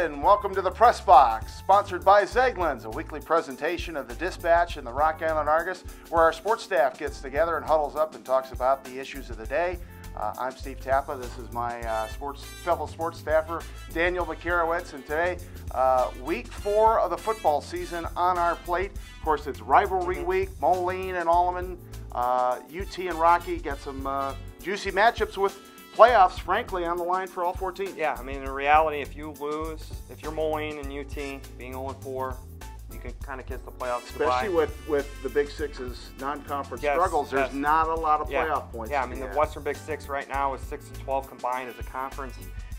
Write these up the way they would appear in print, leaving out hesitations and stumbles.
in. Welcome to the Press Box, sponsored by Zeglin's, a weekly presentation of the Dispatch and the Rock Island Argus, where our sports staff gets together and huddles up and talks about the issues of the day. I'm Steve Tappa. This is my fellow sports staffer, Daniel Makarewicz, and today, week 4 of the football season on our plate. Of course, it's rivalry week. Moline and Alleman, UT and Rocky got some juicy matchups with playoffs, frankly, on the line for all 14. Yeah, I mean, in reality, if you lose, if you're Moline and UT being 0-4, you can kind of kiss the playoffs Especially goodbye. with the Big Six's non-conference struggles, there's not a lot of playoff points. Yeah, I mean, the Western Big Six right now is 6-12 combined as a conference.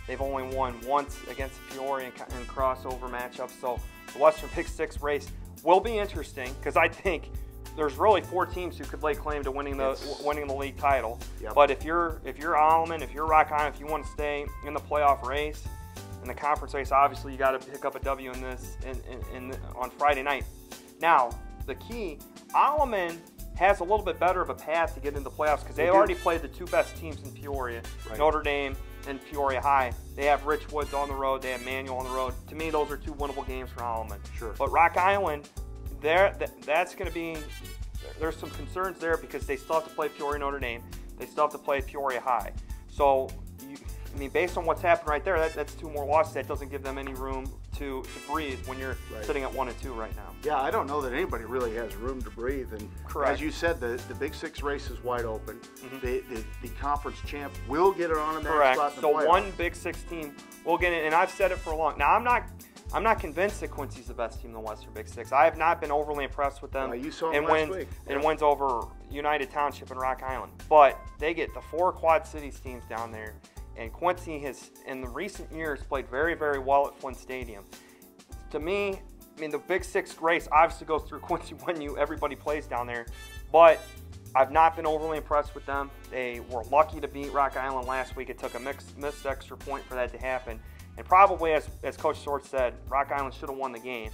They've only won once against Peoria in crossover matchups. So the Western Big Six race will be interesting because I think there's really 4 teams who could lay claim to winning the league title. Yep. But if you're Alleman, if you're Rock Island, if you want to stay in the playoff race, in the conference race, obviously you got to pick up a W in this on Friday night. Now, the key, Alleman has a little bit better of a path to get into the playoffs because they already played the 2 best teams in Peoria, Notre Dame and Peoria High. They have Rich Woods on the road. They have Manual on the road. To me, those are 2 winnable games for Alleman. Sure. But Rock Island, that's going to be, there's some concerns there because they still have to play Peoria Notre Dame. They still have to play Peoria High. So, I mean, based on what's happened right there, that's 2 more losses. That doesn't give them any room to breathe when you're sitting at 1-2 right now. Yeah, I don't know that anybody really has room to breathe. And as you said, the Big Six race is wide open. The conference champ will get an automatic spot in the playoffs. So one Big Six team will get it, and I've said it for a long. Now I'm not convinced that Quincy's the best team in the Western Big Six. I have not been overly impressed with them. You saw them last week. And wins over United Township and Rock Island. But they get the 4 Quad Cities teams down there. And Quincy has, in the recent years, played very, very well at Flynn Stadium. To me, I mean, the Big Six race obviously goes through Quincy when everybody plays down there. But I've not been overly impressed with them. They were lucky to beat Rock Island last week. It took a missed extra point for that to happen. And probably, as Coach Swartz said, Rock Island should have won the game.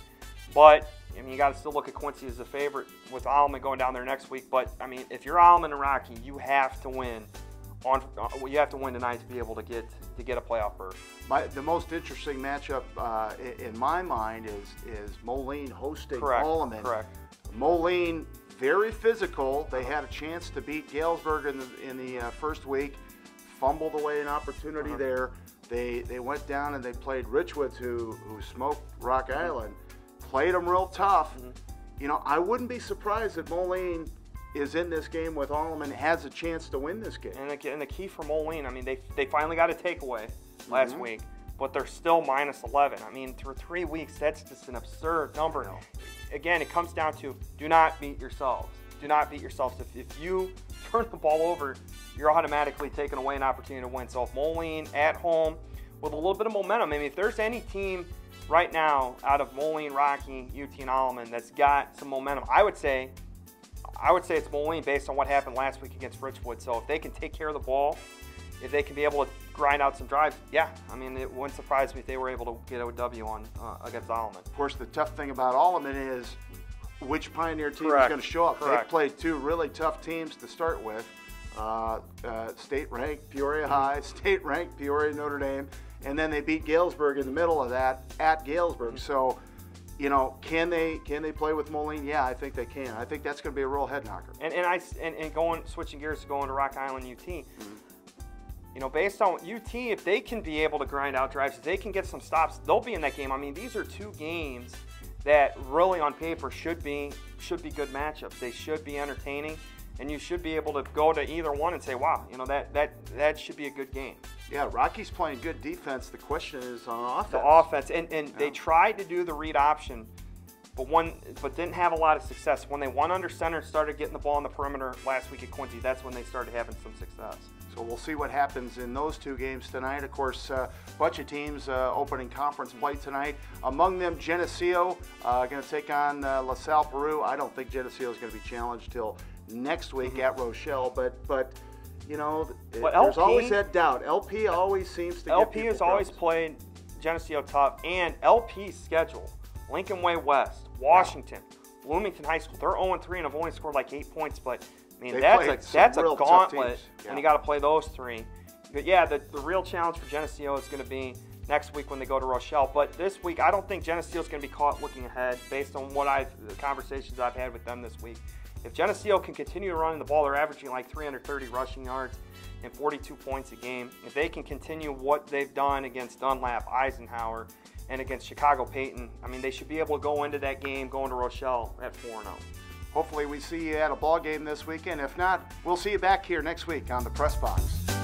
But, I mean, you got to still look at Quincy as a favorite with Alleman going down there next week. But, I mean, if you're Alleman and Rocky, you have to win. You have to win tonight to be able to get a playoff berth. The most interesting matchup in my mind is Moline hosting Alleman. Correct. Moline, very physical. They had a chance to beat Galesburg in the first week, fumbled away an opportunity there. They went down and they played Richwoods, who smoked Rock Island, played them real tough. You know, I wouldn't be surprised if Moline is in this game with Alleman, has a chance to win this game. And the key for Moline, I mean, they finally got a takeaway last week, but they're still minus 11. I mean, through 3 weeks, that's just an absurd number. Again, it comes down to do not beat yourselves. Do not beat yourselves. If you turn the ball over, you're automatically taking away an opportunity to win. So if Moline at home with a little bit of momentum, I mean, if there's any team right now out of Moline, Rocky, UT, and Alleman that's got some momentum, I would say it's Moline based on what happened last week against Richwood. So if they can take care of the ball, if they can be able to grind out some drives, yeah, I mean, it wouldn't surprise me if they were able to get a W against Alleman. Of course, the tough thing about Alleman is which Pioneer team is going to show up. They've played 2 really tough teams to start with. State-ranked Peoria High, state-ranked Peoria Notre Dame, and then they beat Galesburg in the middle of that at Galesburg. So, you know, can they play with Moline? Yeah, I think they can. I think that's going to be a real head knocker. And switching gears to going to Rock Island UT. You know, based on UT, if they can be able to grind out drives, if they can get some stops, they'll be in that game. I mean, these are 2 games that really on paper should be good matchups. They should be entertaining, and you should be able to go to either one and say, wow, you know, that should be a good game. Yeah, Rocky's playing good defense. The question is on offense. The offense, and they tried to do the read option, but didn't have a lot of success. When they won under center and started getting the ball on the perimeter last week at Quincy, that's when they started having some success. So we'll see what happens in those 2 games tonight. Of course, a bunch of teams opening conference play tonight. Among them, Geneseo going to take on LaSalle Peru. I don't think Geneseo is going to be challenged till next week at Rochelle, but you know, there's always that doubt. LP always seems to get LP has always played Geneseo tough, and LP's schedule, Lincoln Way West, Washington, Bloomington High School, they're 0-3 and have only scored like 8 points, but I mean, that's a gauntlet, and you got to play those 3. But yeah, the real challenge for Geneseo is going to be next week when they go to Rochelle. But this week, I don't think Geneseo's going to be caught looking ahead based on the conversations I've had with them this week. If Geneseo can continue running the ball, they're averaging like 330 rushing yards and 42 points a game. If they can continue what they've done against Dunlap, Eisenhower, and against Chicago Peyton, I mean, they should be able to go into that game, going to Rochelle at 4-0. Hopefully we see you at a ball game this weekend. If not, we'll see you back here next week on the Press Box.